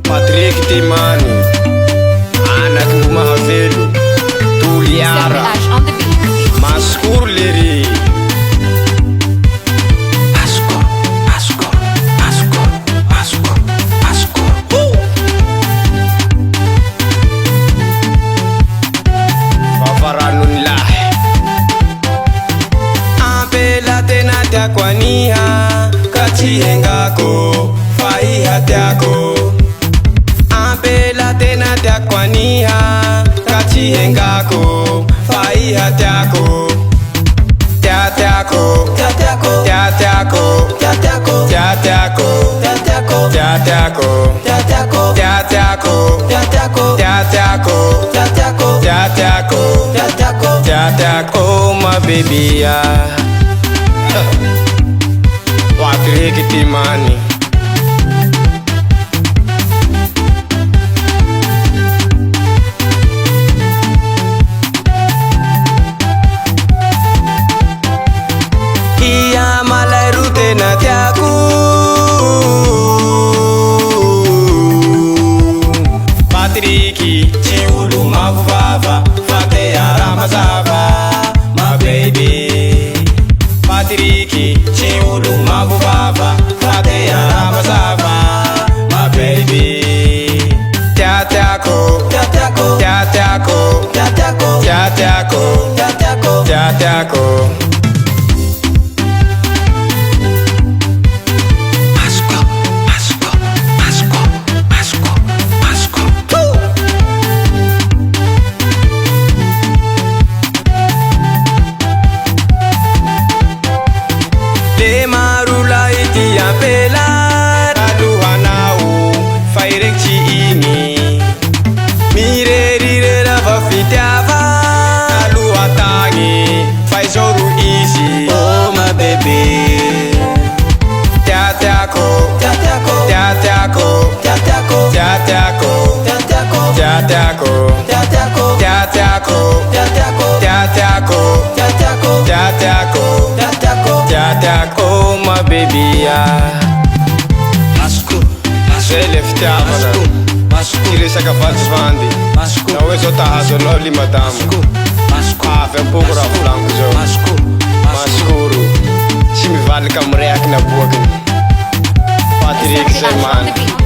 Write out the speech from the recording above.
Patrick Timani, anak Mahavelu, Tuliara, Maskur Leri. Kwaniha kachihengako faiha tyako ampela tena tyakwaniha kachihengako faiha tyako tyako tyako tyako tyako tyako tyako tyako tyako tyako tyako my baby Patrick Timani. Iya malai rute na tiaku Patriki ciulu mavuvava fate aramazava my baby Patriki ciulu mavuvava fate aramazava my baby Tyako Tyako Tyako Tyako Tyako Tyako Tyako Oh my baby Kirisa ka fatsvandi na wezo tahazo lovely madam ave un pouco rafulangu zo maskuru si mi vale ka mreak na buagin Patrick Semani